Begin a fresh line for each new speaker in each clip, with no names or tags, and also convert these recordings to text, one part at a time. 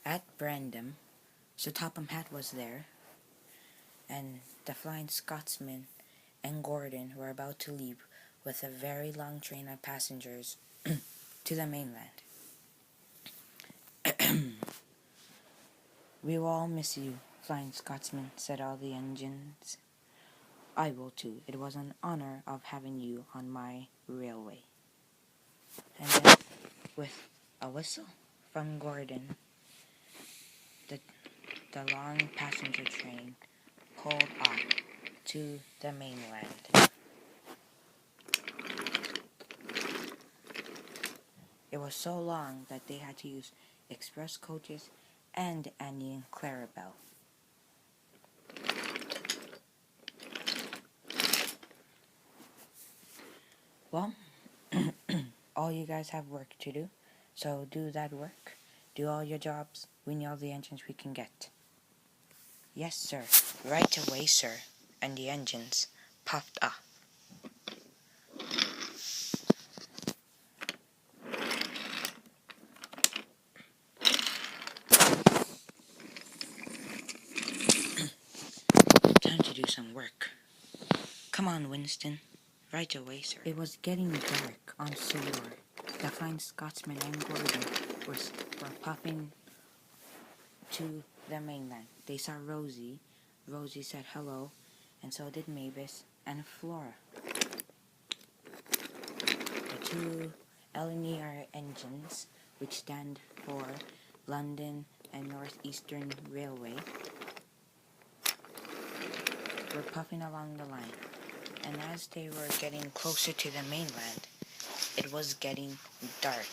At random, Sir Topham Hatt was there, and the Flying Scotsman and Gordon were about to leave with a very long train of passengers to the mainland. "We will all miss you, Flying Scotsman," said all the engines. "I will too. It was an honor of having you on my railway." And then, with a whistle from Gordon, the long passenger train pulled off to the mainland. It was so long that they had to use express coaches and Annie and Clarabelle. Well, all you guys have work to do, so do that work. Do all your jobs. We need all the engines we can get. "Yes, sir. Right away, sir." And the engines puffed off. Time to do some work. "Come on, Winston." "Right away, sir." It was getting dark on Sodor. The Flying Scotsman and Gordon were puffing to the mainland. They saw Rosie. Rosie said hello, and so did Mavis and Flora. The two LNER engines, which stand for London and Northeastern Railway, were puffing along the line, and as they were getting closer to the mainland, it was getting dark.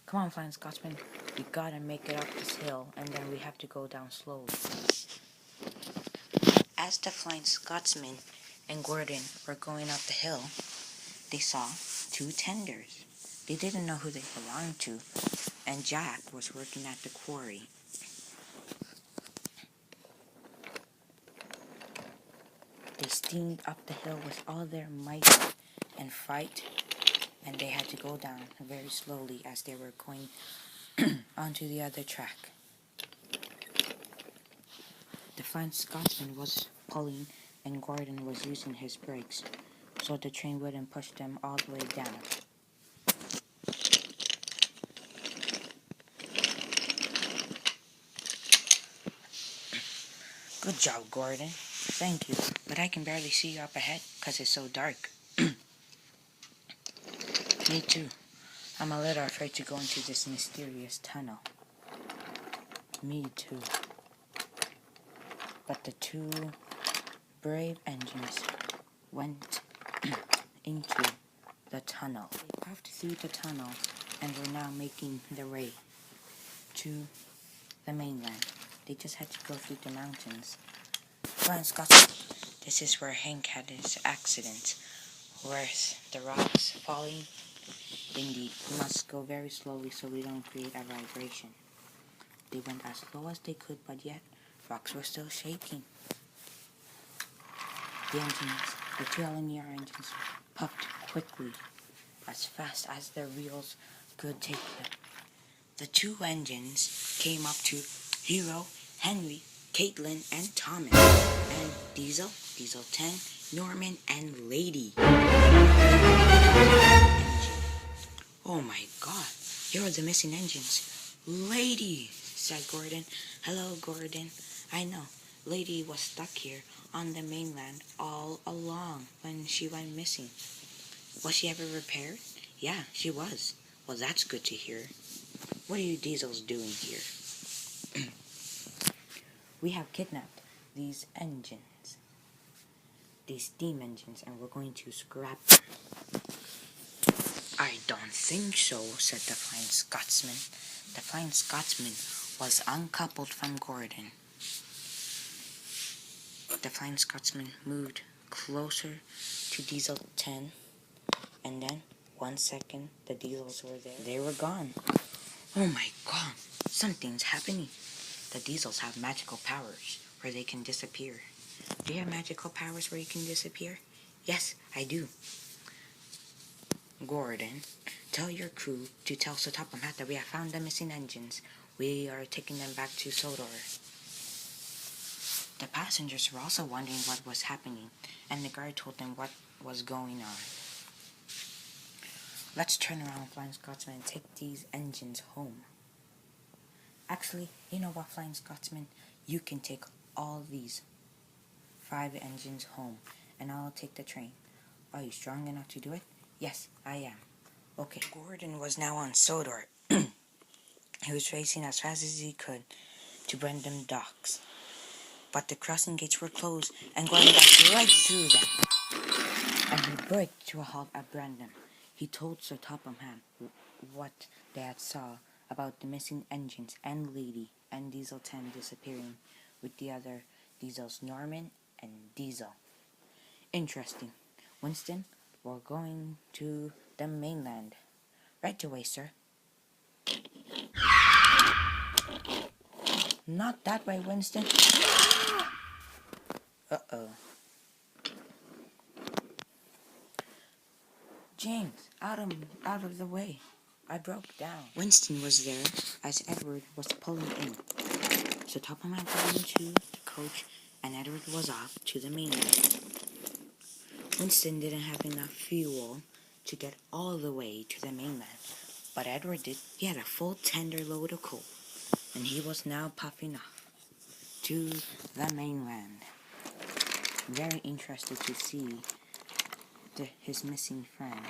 "Come on, Flying Scotsman, we gotta make it up this hill, and then we have to go down slowly." As the Flying Scotsman and Gordon were going up the hill, they saw two tenders. They didn't know who they belonged to, and Jack was working at the quarry. They steamed up the hill with all their might and fight, and they had to go down very slowly as they were going onto the other track. The Flying Scotsman was pulling and Gordon was using his brakes, so the train wouldn't push them all the way down. "Good job, Gordon." "Thank you, but I can barely see you up ahead because it's so dark." "Me too. I'm a little afraid to go into this mysterious tunnel." "Me too." But the two brave engines went into the tunnel. They puffed through the tunnel and were now making their way to the mainland. They just had to go through the mountains. "Flying Scotsman, this is where Hank had his accident, where the rocks falling. Indeed, we must go very slowly so we don't create a vibration." They went as slow as they could, but yet rocks were still shaking. The two LNER engines puffed quickly, as fast as their wheels could take them. The two engines came up to Hero, Henry, Caitlin, and Thomas, and Diesel, Diesel 10, Norman, and Lady. "Oh my God, here are the missing engines." "Lady," said Gordon. "Hello, Gordon. I know, Lady was stuck here on the mainland all along when she went missing." "Was she ever repaired?" "Yeah, she was." "Well, that's good to hear. What are you Diesels doing here?" "We have kidnapped these engines, these steam engines, and we're going to scrap them." "I don't think so," said the Flying Scotsman. The Flying Scotsman was uncoupled from Gordon. The Flying Scotsman moved closer to Diesel 10, and then, 1 second, the Diesels were there. They were gone. "Oh my God, something's happening." The Diesels have magical powers where they can disappear. "Do you have magical powers where you can disappear?" "Yes, I do." Gordon, tell your crew to tell Sodor that we have found the missing engines. We are taking them back to Sodor. The passengers were also wondering what was happening, and the guard told them what was going on. Let's turn around, Flying Scotsman, and take these engines home. Actually, you know what, Flying Scotsman? You can take all these 5 engines home, and I'll take the train. Are you strong enough to do it? Yes, I am. Okay. Gordon was now on Sodor. He was racing as fast as he could to Brandon docks. But the crossing gates were closed, and Gordon got right through them. And he braked to a halt at Brandon. He told Sir Topham what they had saw about the missing engines and Lady and Diesel 10 disappearing with the other Diesels, Norman and Diesel. Interesting. Winston, we're going to the mainland. Right away, sir. Not that way, Winston. Uh-oh. James, out of the way. I broke down. Winston was there as Edward was pulling in. So Topham got into the coach, and Edward was off to the mainland. Winston didn't have enough fuel to get all the way to the mainland, but Edward did. He had a full tender load of coal, and he was now puffing off to the mainland. Very interested to see his missing friend.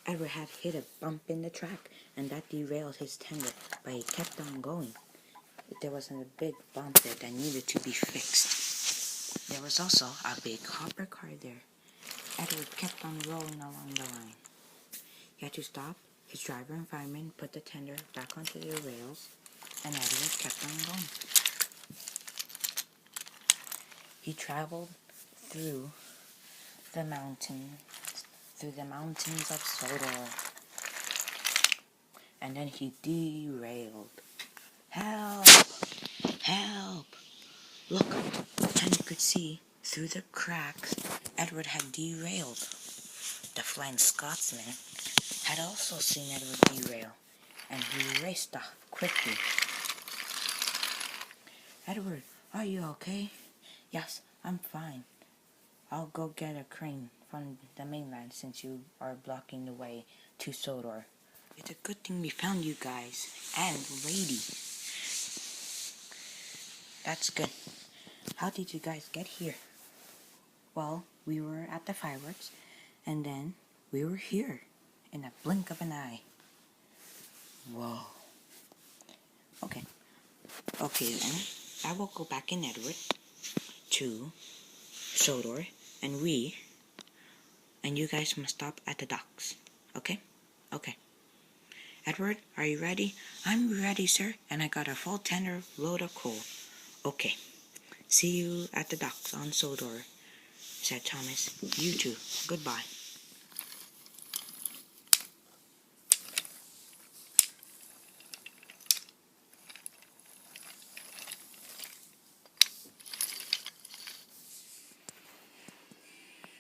Edward had hit a bump in the track, and that derailed his tender, but he kept on going. There was a big bump there that needed to be fixed. There was also a big hopper car there. Edward kept on rolling along the line. He had to stop. His driver and fireman put the tender back onto the rails, and Edward kept on going. He traveled through the mountains of Sodor, and then he derailed. Help! Help! Look, and he could see through the cracks Edward had derailed. The Flying Scotsman had also seen Edward derail, and he raced off quickly. Edward, are you okay? Yes, I'm fine. I'll go get a crane from the mainland since you are blocking the way to Sodor. It's a good thing we found you guys, and Lady. That's good. How did you guys get here? Well, we were at the fireworks, and then we were here in a blink of an eye. Whoa. Okay then. I will go back in Edward to Sodor, and you guys must stop at the docks. Okay? Okay. Edward, are you ready? I'm ready, sir, and I got a full tender load of coal. Okay. See you at the docks on Sodor, said Thomas. You too. Goodbye.